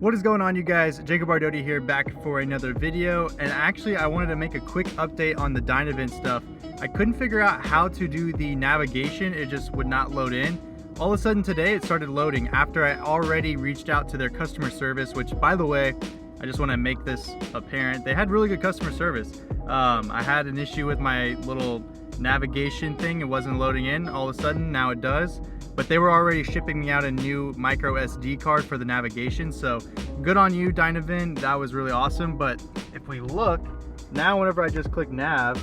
What is going on, you guys? Jacobrdoty here, back for another video. And actually I wanted to make a quick update on the Dynavin stuff. I couldn't figure out how to do the navigation. It just would not load in. All of a sudden today it started loading after I already reached out to their customer service, which, by the way, I just want to make this apparent, they had really good customer service. I had an issue with my little navigation thing. It wasn't loading in. All of a sudden now it does, but they were already shipping me out a new micro SD card for the navigation. So good on you, Dynavin. That was really awesome. But if we look now, whenever I just click nav,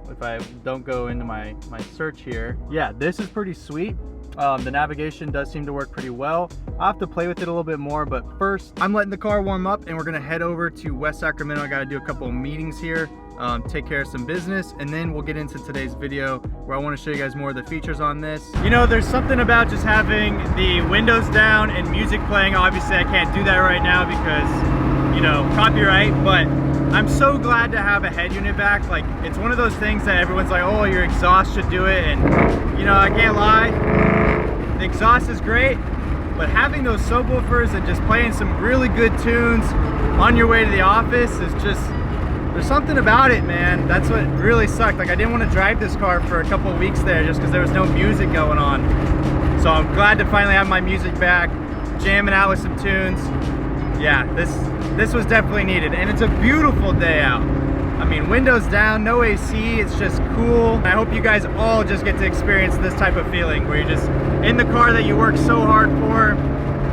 if I don't go into my search here, yeah, this is pretty sweet. The navigation does seem to work pretty well. I'll have to play with it a little bit more, but first I'm letting the car warm up and we're gonna head over to West Sacramento. I gotta do a couple of meetings here, take care of some business, and then we'll get into today's video where I want to show you guys more of the features on this. You know, there's something about just having the windows down and music playing. Obviously I can't do that right now because, you know, copyright, but I'm so glad to have a head unit back. Like, it's one of those things that everyone's like, oh, your exhaust should do it, and you know, I can't lie, the exhaust is great, but having those subwoofers and just playing some really good tunes on your way to the office is just, there's something about it, man. That's what really sucked. Like, I didn't want to drive this car for a couple of weeks there just because there was no music going on. So I'm glad to finally have my music back, jamming out with some tunes. Yeah, this was definitely needed, and it's a beautiful day out. I mean, windows down, no AC, it's just cool. I hope you guys all just get to experience this type of feeling where you're just in the car that you work so hard for.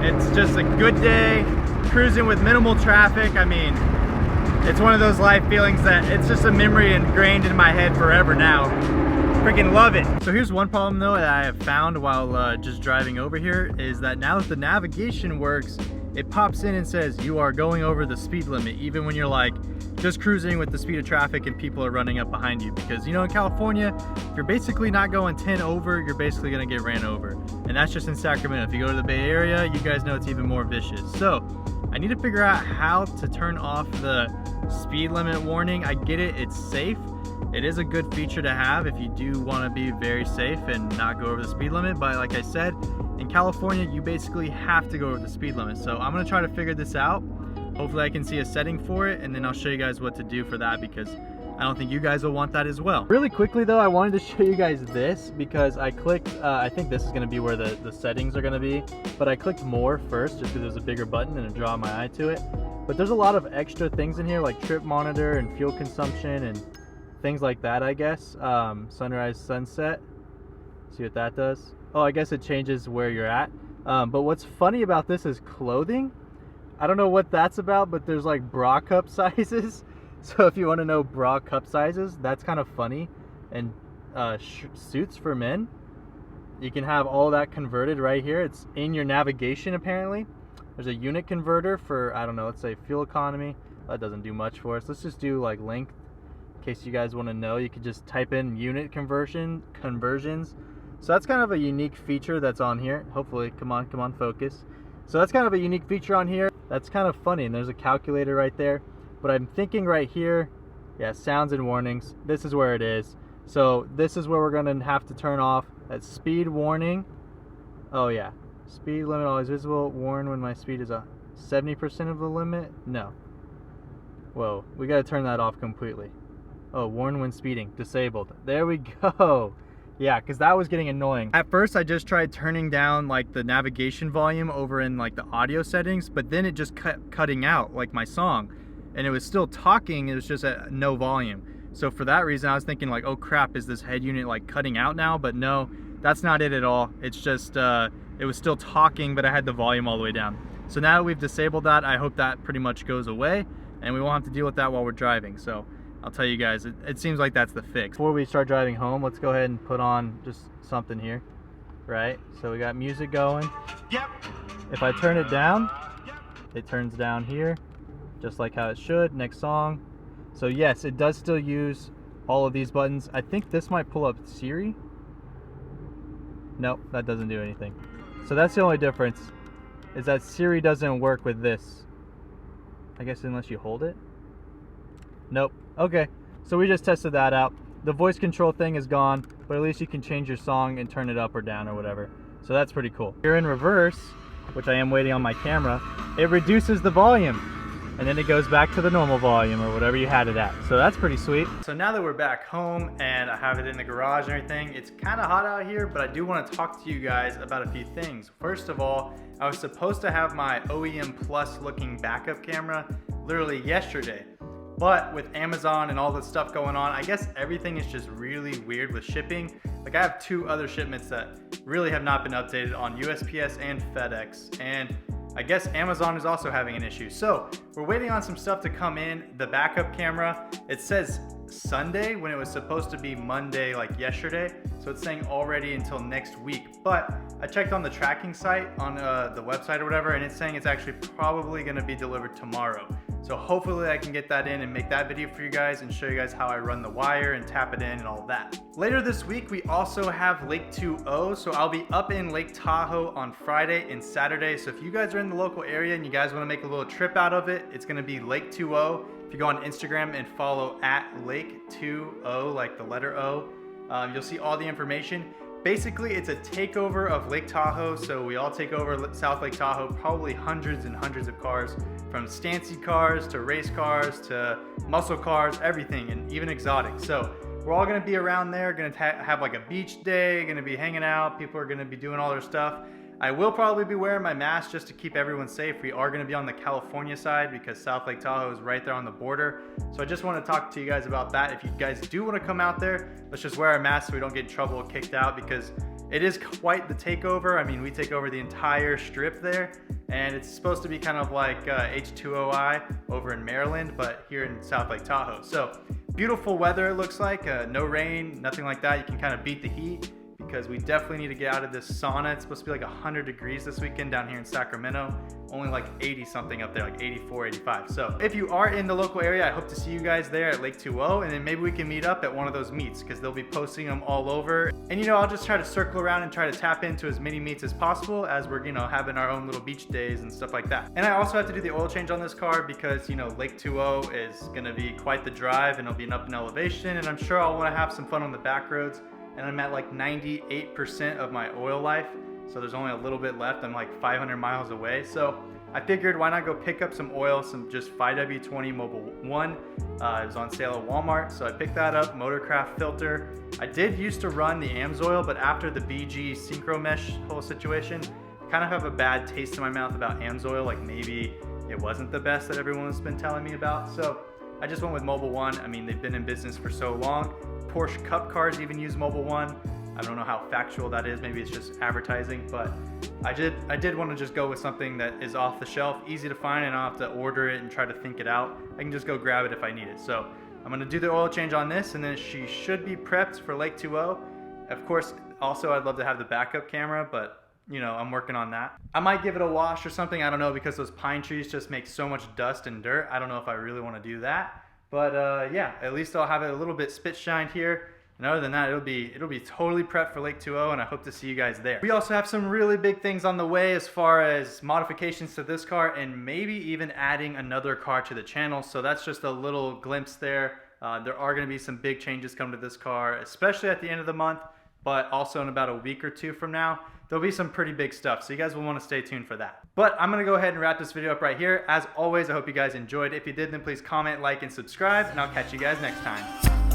It's just a good day, cruising with minimal traffic. I mean, it's one of those life feelings that it's just a memory ingrained in my head forever now. Freaking love it. So here's one problem though that I have found while just driving over here, is that now that the navigation works, it pops in and says you are going over the speed limit, even when you're like just cruising with the speed of traffic and people are running up behind you. Because, you know, in California, if you're basically not going 10 over, you're basically gonna get ran over. And that's just in Sacramento. If you go to the Bay Area, you guys know it's even more vicious. So I need to figure out how to turn off the speed limit warning. I get it, it's safe. It is a good feature to have if you do want to be very safe and not go over the speed limit, but like I said, in California you basically have to go over the speed limit. So I'm going to try to figure this out. Hopefully I can see a setting for it, and then I'll show you guys what to do for that, because I don't think you guys will want that as well. Really quickly though, I wanted to show you guys this because I clicked, I think this is going to be where the settings are going to be, but I clicked more first just because there's a bigger button and it drew my eye to it. But there's a lot of extra things in here, like trip monitor and fuel consumption and things like that, I guess. Sunrise, sunset. See what that does? Oh, I guess it changes where you're at. But what's funny about this is clothing. I don't know what that's about, but there's like bra cup sizes. So if you want to know bra cup sizes, that's kind of funny. And suits for men, you can have all that converted right here. It's in your navigation apparently. There's a unit converter for, I don't know, let's say fuel economy. That doesn't do much for us. Let's just do like length. In case you guys want to know, you could just type in unit conversions. So that's kind of a unique feature that's on here. Hopefully, come on, focus. So that's kind of a unique feature on here. That's kind of funny, and there's a calculator right there. But I'm thinking right here, yeah, sounds and warnings. This is where it is. So this is where we're gonna have to turn off that speed warning. Oh yeah, speed limit always visible. Warn when my speed is 70% of the limit. No. Whoa, we gotta turn that off completely. Oh, warn when speeding, disabled. There we go. Yeah, because that was getting annoying. At first, I just tried turning down like the navigation volume over in like the audio settings, but then it just kept cutting out like my song, and it was still talking. It was just at no volume. So for that reason, I was thinking like, oh crap, is this head unit like cutting out now? But no, that's not it at all. It's just it was still talking, but I had the volume all the way down. So now that we've disabled that, I hope that pretty much goes away, and we won't have to deal with that while we're driving. So I'll tell you guys, it seems like that's the fix. Before we start driving home, let's go ahead and put on just something here, right? So we got music going. Yep. If I turn it down, it turns down here, just like how it should. Next song. So yes, it does still use all of these buttons. I think this might pull up Siri. Nope, that doesn't do anything. So that's the only difference, is that Siri doesn't work with this. I guess unless you hold it. Nope. Okay, so we just tested that out. The voice control thing is gone, but at least you can change your song and turn it up or down or whatever. So that's pretty cool. Here in reverse, which I am waiting on my camera, it reduces the volume. And then it goes back to the normal volume or whatever you had it at. So that's pretty sweet. So now that we're back home and I have it in the garage and everything, it's kind of hot out here, but I do want to talk to you guys about a few things. First of all, I was supposed to have my OEM Plus looking backup camera literally yesterday. But with Amazon and all this stuff going on, I guess everything is just really weird with shipping. Like I have 2 other shipments that really have not been updated on USPS and FedEx. And I guess Amazon is also having an issue. So we're waiting on some stuff to come in. The backup camera, it says Sunday when it was supposed to be Monday like yesterday. So it's saying already until next week. But I checked on the tracking site on the website or whatever, and it's saying it's actually probably gonna be delivered tomorrow. So hopefully I can get that in and make that video for you guys and show you guys how I run the wire and tap it in and all that. Later this week, we also have Lake 2O. So I'll be up in Lake Tahoe on Friday and Saturday. So if you guys are in the local area and you guys wanna make a little trip out of it, it's gonna be Lake 2O. If you go on Instagram and follow at Lake 2O, like the letter O, you'll see all the information. Basically, it's a takeover of Lake Tahoe. So we all take over South Lake Tahoe, probably hundreds and hundreds of cars, from Stancy cars to race cars to muscle cars, everything, and even exotic. So we're all gonna be around there, gonna have like a beach day, gonna be hanging out. People are gonna be doing all their stuff. I will probably be wearing my mask just to keep everyone safe. We are gonna be on the California side because South Lake Tahoe is right there on the border. So I just wanna talk to you guys about that. If you guys do wanna come out there, let's just wear our masks so we don't get in trouble or kicked out, because it is quite the takeover. I mean, we take over the entire strip there, and it's supposed to be kind of like H2OI over in Maryland, but here in South Lake Tahoe. So beautiful weather, it looks like. No rain, nothing like that. You can kind of beat the heat, because we definitely need to get out of this sauna. It's supposed to be like 100 degrees this weekend down here in Sacramento. Only like 80 something up there, like 84, 85. So if you are in the local area, I hope to see you guys there at Lake 2O, and then maybe we can meet up at one of those meets, because they'll be posting them all over. And you know, I'll just try to circle around and try to tap into as many meets as possible as we're, you know, having our own little beach days and stuff like that. And I also have to do the oil change on this car because, you know, Lake 2O is gonna be quite the drive, and it'll be up in elevation, and I'm sure I'll wanna have some fun on the back roads. And I'm at like 98% of my oil life, so there's only a little bit left. I'm like 500 miles away. So I figured, why not go pick up some oil, some just 5W20 Mobil 1. It was on sale at Walmart, so I picked that up, Motorcraft filter. I did used to run the AMSOIL, but after the BG Synchro Mesh whole situation, I kind of have a bad taste in my mouth about AMSOIL, like maybe it wasn't the best that everyone's been telling me about. So I just went with Mobil 1. I mean, they've been in business for so long. Porsche Cup cars even use Mobil 1. I don't know how factual that is. Maybe it's just advertising, but I did want to just go with something that is off the shelf, easy to find, and I don't have to order it and try to think it out. I can just go grab it if I need it. So I'm going to do the oil change on this, and then she should be prepped for Lake 2O. Of course, also I'd love to have the backup camera, but you know, I'm working on that. I might give it a wash or something. I don't know, because those pine trees just make so much dust and dirt. I don't know if I really want to do that. But yeah, at least I'll have it a little bit spit shined here. And other than that, it'll be totally prepped for Lake 2O, and I hope to see you guys there. We also have some really big things on the way as far as modifications to this car, and maybe even adding another car to the channel. So that's just a little glimpse there. There are gonna be some big changes coming to this car, especially at the end of the month, but also in about a week or two from now. There'll be some pretty big stuff, so you guys will want to stay tuned for that. But I'm going to go ahead and wrap this video up right here. As always, I hope you guys enjoyed. If you did, then please comment, like, and subscribe, and I'll catch you guys next time.